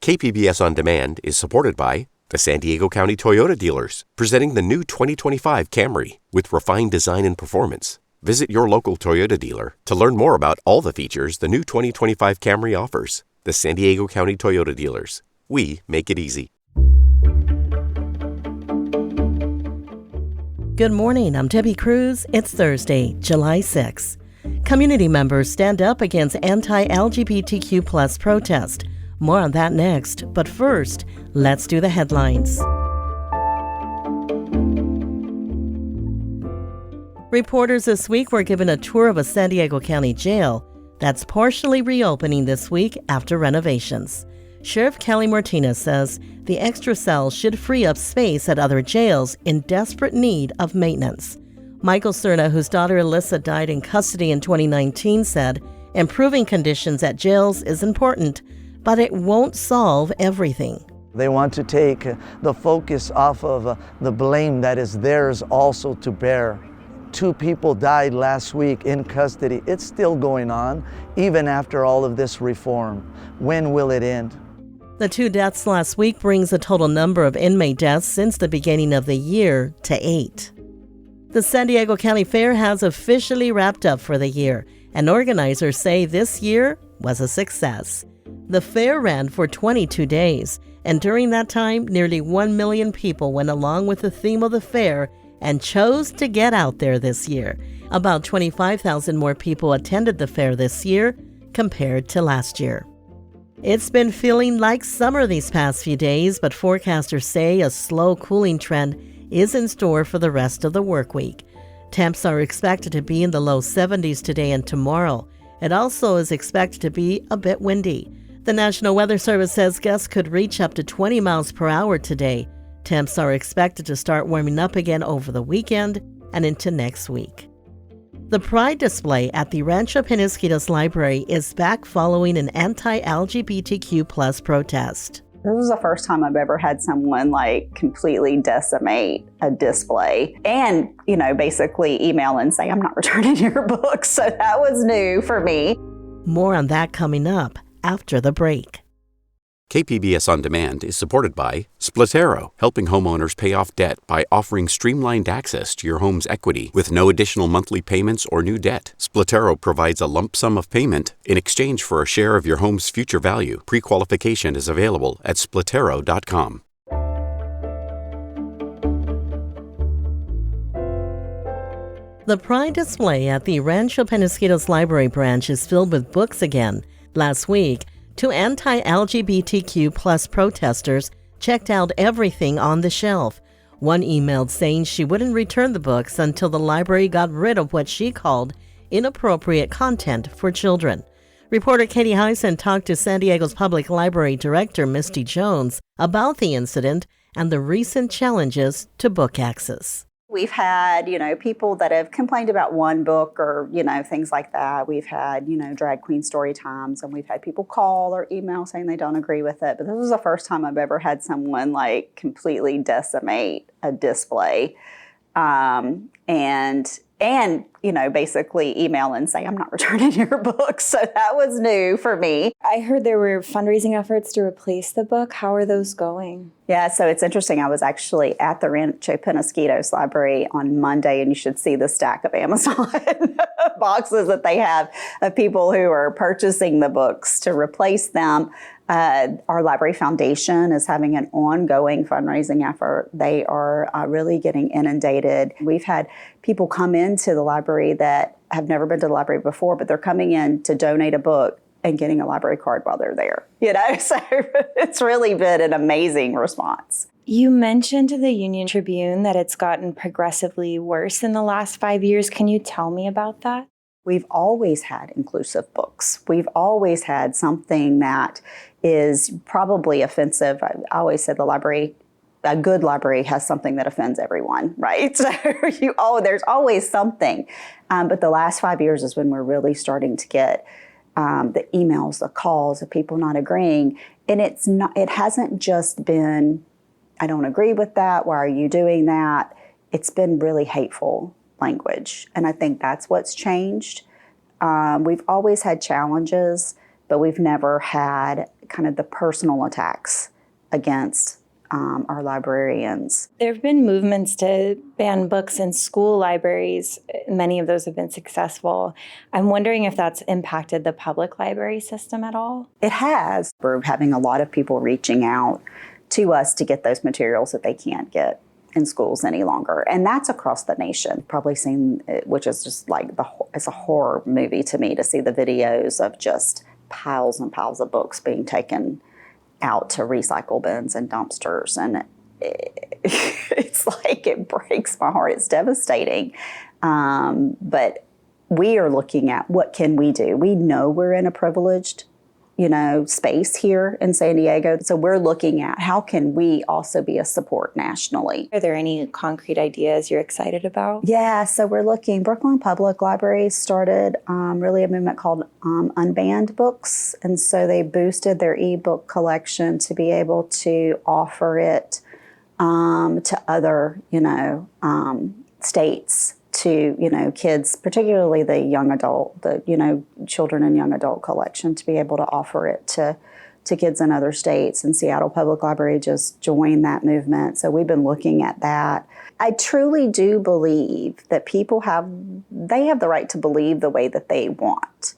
KPBS On Demand is supported by the San Diego County Toyota dealers, presenting the new 2025 Camry with refined design and performance. Visit your local Toyota dealer to learn more about all the features the new 2025 Camry offers. The San Diego County Toyota dealers. We make it easy. Good morning, I'm Debbie Cruz. It's Thursday, July 6th. Community members stand up against anti-LGBTQ plus protest. More on that next, but first, let's do the headlines. Reporters this week were given a tour of a San Diego County jail that's partially reopening this week after renovations. Sheriff Kelly Martinez says the extra cells should free up space at other jails in desperate need of maintenance. Michael Cerna, whose daughter Alyssa died in custody in 2019, said improving conditions at jails is important, but it won't solve everything. They want to take the focus off of the blame that is theirs also to bear. 2 people died last week in custody. It's still going on, even after all of this reform. When will it end? The 2 deaths last week brings the total number of inmate deaths since the beginning of the year to 8. The San Diego County Fair has officially wrapped up for the year, and organizers say this year was a success. The fair ran for 22 days, and during that time, nearly 1 million people went along with the theme of the fair and chose to get out there this year. About 25,000 more people attended the fair this year compared to last year. It's been feeling like summer these past few days, but forecasters say a slow cooling trend is in store for the rest of the work week. Temps are expected to be in the low 70s today and tomorrow. It also is expected to be a bit windy. The National Weather Service says gusts could reach up to 20 miles per hour today. Temps are expected to start warming up again over the weekend and into next week. The Pride display at the Rancho Peñasquitos Library is back following an anti-LGBTQ plus protest. This was the first time I've ever had someone completely decimate a display and, basically email and say, I'm not returning your book. So that was new for me. More on that coming up after the break. KPBS On Demand is supported by Splatero, helping homeowners pay off debt by offering streamlined access to your home's equity with no additional monthly payments or new debt. Splatero provides a lump sum of payment in exchange for a share of your home's future value. Pre-qualification is available at splatero.com. The Pride display at the Rancho Peñasquitos Library branch is filled with books again. Last week, 2 anti-LGBTQ plus protesters checked out everything on the shelf. One emailed saying she wouldn't return the books until the library got rid of what she called inappropriate content for children. Reporter Katie Heisen talked to San Diego's Public Library Director Misty Jones about the incident and the recent challenges to book access. We've had, people that have complained about one book or, things like that. We've had, drag queen story times, and we've had people call or email saying they don't agree with it. But this was the first time I've ever had someone completely decimate a display. And basically email and say, I'm not returning your book. So that was new for me. I heard there were fundraising efforts to replace the book. How are those going? Yeah, so it's interesting. I was actually at the Rancho Peñasquitos Library on Monday, and you should see the stack of Amazon boxes that they have of people who are purchasing the books to replace them. Our Library Foundation is having an ongoing fundraising effort. They are really getting inundated. We've had people come into the library that have never been to the library before, but they're coming in to donate a book and getting a library card while they're there. So it's really been an amazing response. You mentioned to the Union Tribune that it's gotten progressively worse in the last 5 years. Can you tell me about that? We've always had inclusive books. We've always had something that is probably offensive. I always said a good library has something that offends everyone, right? So there's always something. But the last 5 years is when we're really starting to get the emails, the calls of people not agreeing. And it hasn't just been, I don't agree with that. Why are you doing that? It's been really hateful language. And I think that's what's changed. We've always had challenges, but we've never had kind of the personal attacks against our librarians. There have been movements to ban books in school libraries. Many of those have been successful. I'm wondering if that's impacted the public library system at all. It has. We're having a lot of people reaching out to us to get those materials that they can't get in schools any longer. And that's across the nation. Probably seen, which is just like, it's a horror movie to me to see the videos of just piles and piles of books being taken out to recycle bins and dumpsters. And it's like, it breaks my heart. It's devastating. But we are looking at what can we do. We know we're in a privileged, space here in San Diego. So we're looking at how can we also be a support nationally. Are there any concrete ideas you're excited about? Yeah, so we're looking, Brooklyn Public Library started really a movement called Unbanned Books. And so they boosted their ebook collection to be able to offer it to other, states, to, kids, particularly the young adult, children and young adult collection, to be able to offer it to kids in other states. And Seattle Public Library just joined that movement. So we've been looking at that. I truly do believe that people have the right to believe the way that they want.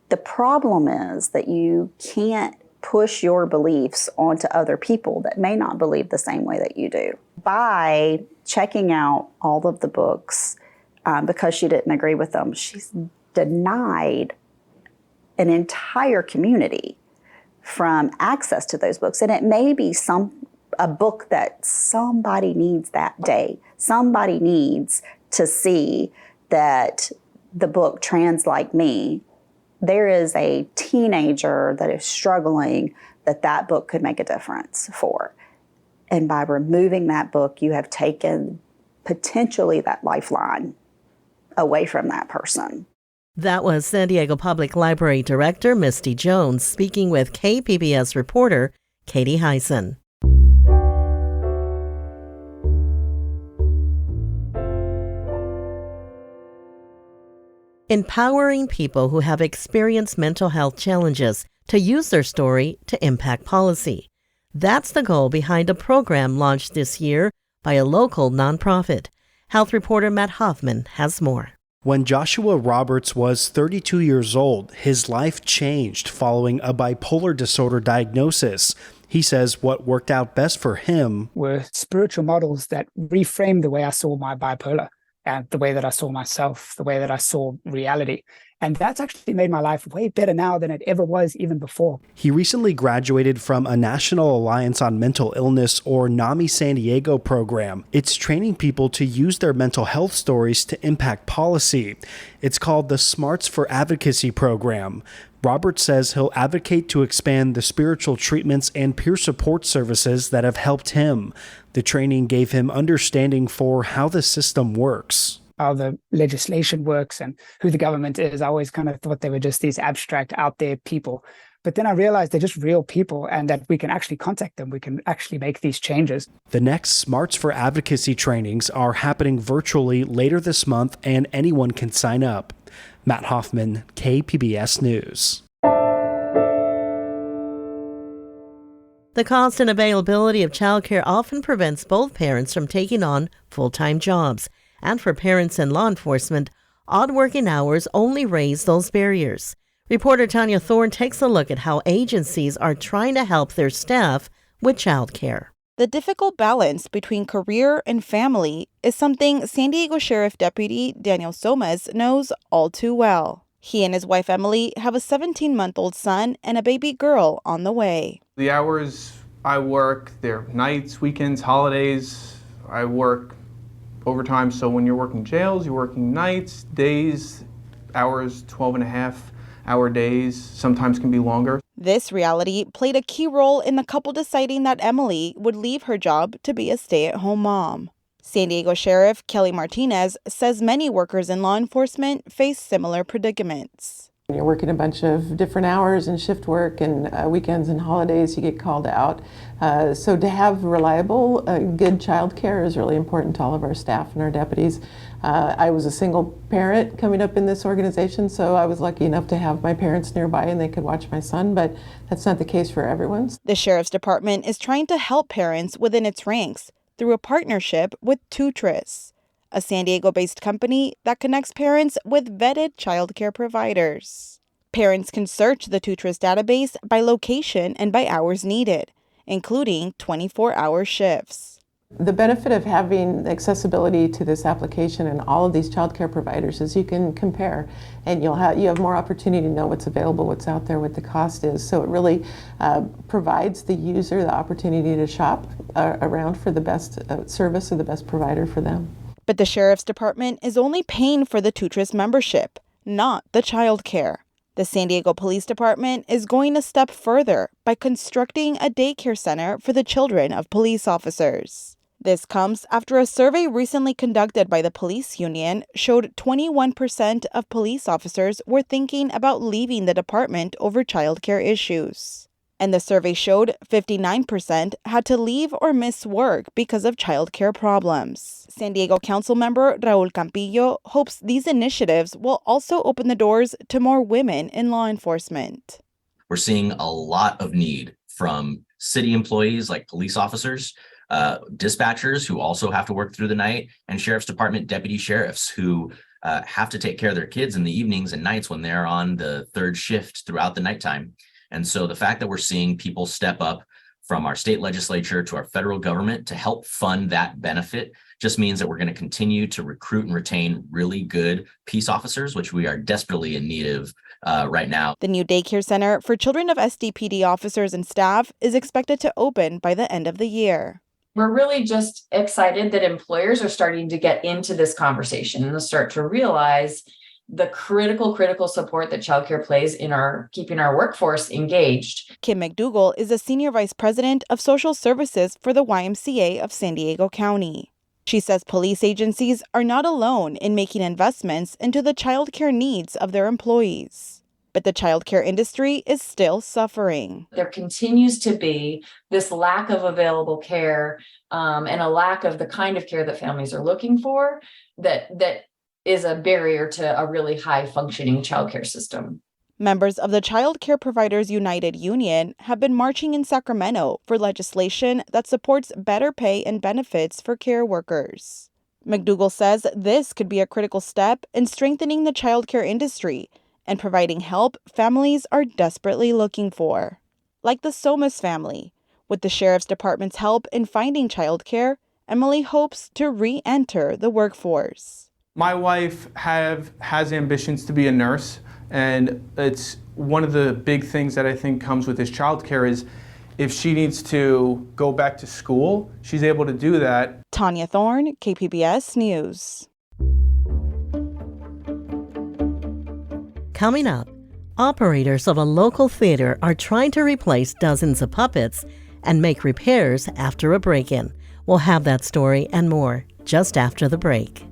The problem is that you can't push your beliefs onto other people that may not believe the same way that you do. By checking out all of the books, because she didn't agree with them, she's denied an entire community from access to those books. And it may be a book that somebody needs that day. Somebody needs to see that the book Trans Like Me, there is a teenager that is struggling that book could make a difference for. And by removing that book, you have taken potentially that lifeline away from that person. That was San Diego Public Library Director Misty Jones speaking with KPBS reporter Katie Hyson. Empowering people who have experienced mental health challenges to use their story to impact policy. That's the goal behind a program launched this year by a local nonprofit. Health reporter Matt Hoffman has more. When Joshua Roberts was 32 years old, his life changed following a bipolar disorder diagnosis. He says what worked out best for him were spiritual models that reframed the way I saw my bipolar and the way that I saw myself, the way that I saw reality. And that's actually made my life way better now than it ever was even before. He recently graduated from a National Alliance on Mental Illness, or NAMI San Diego program. It's training people to use their mental health stories to impact policy. It's called the Smarts for Advocacy program. Robert says he'll advocate to expand the spiritual treatments and peer support services that have helped him. The training gave him understanding for how the system works. How the legislation works and who the government is. I always kind of thought they were just these abstract out there people. But then I realized they're just real people and that we can actually contact them. We can actually make these changes. The next Smarts for Advocacy trainings are happening virtually later this month, and anyone can sign up. Matt Hoffman, KPBS News. The cost and availability of childcare often prevents both parents from taking on full-time jobs. And for parents and law enforcement, odd working hours only raise those barriers. Reporter Tanya Thorne takes a look at how agencies are trying to help their staff with childcare. The difficult balance between career and family is something San Diego Sheriff Deputy Daniel Somas knows all too well. He and his wife Emily have a 17-month-old son and a baby girl on the way. The hours I work, they're nights, weekends, holidays. I work overtime, so when you're working jails, you're working nights, days, hours, 12-and-a-half-hour days, sometimes can be longer. This reality played a key role in the couple deciding that Emily would leave her job to be a stay-at-home mom. San Diego Sheriff Kelly Martinez says many workers in law enforcement face similar predicaments. You're working a bunch of different hours and shift work and weekends and holidays, you get called out. So to have reliable, good child care is really important to all of our staff and our deputies. I was a single parent coming up in this organization, so I was lucky enough to have my parents nearby and they could watch my son, but that's not the case for everyone. The Sheriff's Department is trying to help parents within its ranks through a partnership with Tutris, a San Diego-based company that connects parents with vetted childcare providers. Parents can search the Tutris database by location and by hours needed, including 24-hour shifts. The benefit of having accessibility to this application and all of these childcare providers is you can compare, and you have more opportunity to know what's available, what's out there, what the cost is. So it really provides the user the opportunity to shop around for the best service or the best provider for them. But the Sheriff's Department is only paying for the Tutris membership, not the childcare. The San Diego Police Department is going a step further by constructing a daycare center for the children of police officers. This comes after a survey recently conducted by the police union showed 21% of police officers were thinking about leaving the department over childcare issues. And the survey showed 59% had to leave or miss work because of childcare problems. San Diego Council member Raul Campillo hopes these initiatives will also open the doors to more women in law enforcement. We're seeing a lot of need from city employees like police officers, dispatchers who also have to work through the night, and Sheriff's Department deputy sheriffs who have to take care of their kids in the evenings and nights when they're on the third shift throughout the nighttime. And so the fact that we're seeing people step up from our state legislature to our federal government to help fund that benefit just means that we're going to continue to recruit and retain really good peace officers, which we are desperately in need of right now. The new daycare center for children of SDPD officers and staff is expected to open by the end of the year. We're really just excited that employers are starting to get into this conversation and start to realize the critical support that childcare plays in keeping our workforce engaged. Kim McDougall is a senior vice president of social services for the YMCA of San Diego County. She says police agencies are not alone in making investments into the childcare needs of their employees. But the childcare industry is still suffering. There continues to be this lack of available care and a lack of the kind of care that families are looking for that is a barrier to a really high functioning childcare system. Members of the Child Care Providers United Union have been marching in Sacramento for legislation that supports better pay and benefits for care workers. McDougall says this could be a critical step in strengthening the childcare industry and providing help families are desperately looking for. Like the Somas family, with the Sheriff's Department's help in finding childcare, Emily hopes to re-enter the workforce. My wife has ambitions to be a nurse, and it's one of the big things that I think comes with this childcare is if she needs to go back to school, she's able to do that. Tanya Thorne, KPBS News. Coming up, operators of a local theater are trying to replace dozens of puppets and make repairs after a break-in. We'll have that story and more just after the break.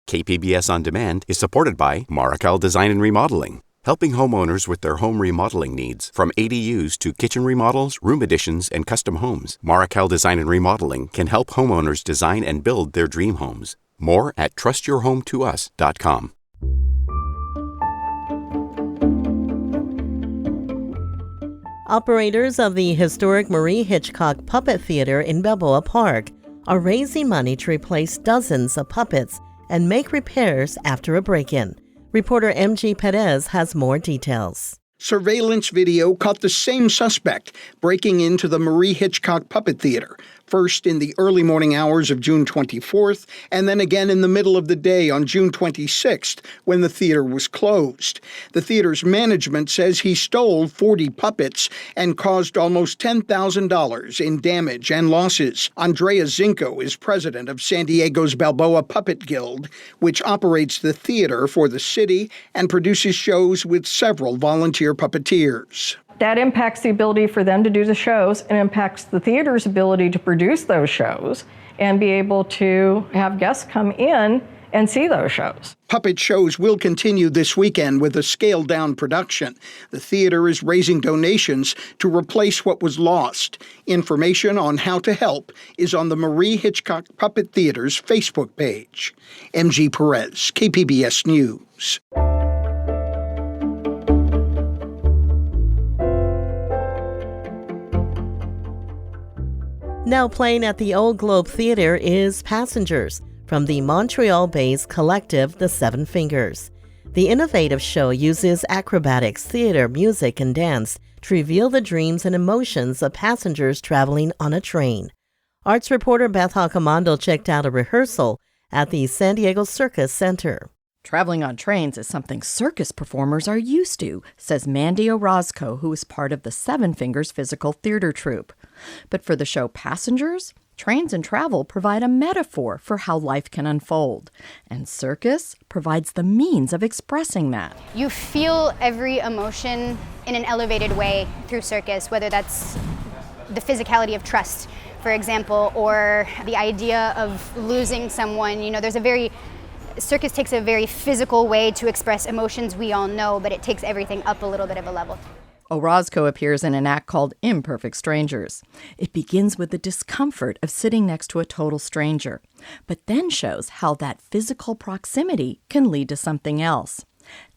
KPBS On Demand is supported by Marrocale Design and Remodeling, helping homeowners with their home remodeling needs. From ADUs to kitchen remodels, room additions, and custom homes, Marrocale Design and Remodeling can help homeowners design and build their dream homes. More at trustyourhometous.com. Operators of the historic Marie Hitchcock Puppet Theater in Balboa Park are raising money to replace dozens of puppets and make repairs after a break-in. Reporter MG Perez has more details. Surveillance video caught the same suspect breaking into the Marie Hitchcock Puppet Theater, first in the early morning hours of June 24th, and then again in the middle of the day on June 26th, when the theater was closed. The theater's management says he stole 40 puppets and caused almost $10,000 in damage and losses. Andrea Zinco is president of San Diego's Balboa Puppet Guild, which operates the theater for the city and produces shows with several volunteer puppeteers. That impacts the ability for them to do the shows and impacts the theater's ability to produce those shows and be able to have guests come in and see those shows. Puppet shows will continue this weekend with a scaled-down production. The theater is raising donations to replace what was lost. Information on how to help is on the Marie Hitchcock Puppet Theater's Facebook page. MG Perez, KPBS News. Now playing at the Old Globe Theater is Passengers from the Montreal-based collective The Seven Fingers. The innovative show uses acrobatics, theater, music, and dance to reveal the dreams and emotions of passengers traveling on a train. Arts reporter Beth Hacamando checked out a rehearsal at the San Diego Circus Center. Traveling on trains is something circus performers are used to, says Mandy Orozco, who is part of the Seven Fingers physical theater troupe. But for the show Passengers, trains and travel provide a metaphor for how life can unfold. And circus provides the means of expressing that. You feel every emotion in an elevated way through circus, whether that's the physicality of trust, for example, or the idea of losing someone. You know, circus takes a very physical way to express emotions we all know, but it takes everything up a little bit of a level. Orozco appears in an act called Imperfect Strangers. It begins with the discomfort of sitting next to a total stranger, but then shows how that physical proximity can lead to something else.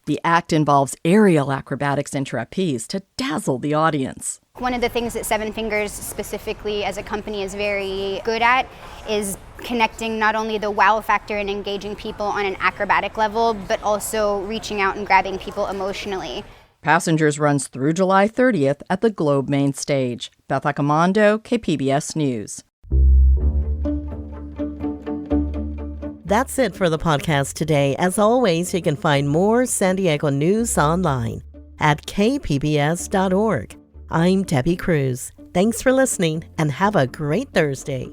The act involves aerial acrobatics and trapeze to dazzle the audience. One of the things that Seven Fingers specifically as a company is very good at is connecting not only the wow factor and engaging people on an acrobatic level, but also reaching out and grabbing people emotionally. Passengers runs through July 30th at the Globe Main Stage. Beth Hacamando, KPBS News. That's it for the podcast today. As always, you can find more San Diego news online at kpbs.org. I'm Debbie Cruz. Thanks for listening and have a great Thursday.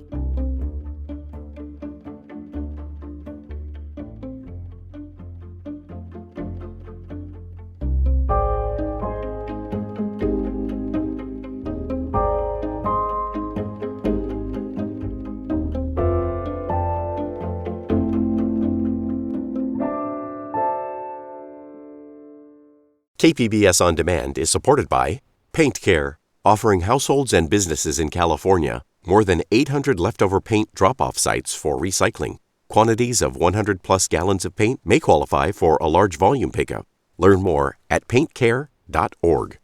KPBS On Demand is supported by Paint Care, offering households and businesses in California more than 800 leftover paint drop-off sites for recycling. Quantities of 100-plus gallons of paint may qualify for a large volume pickup. Learn more at paintcare.org.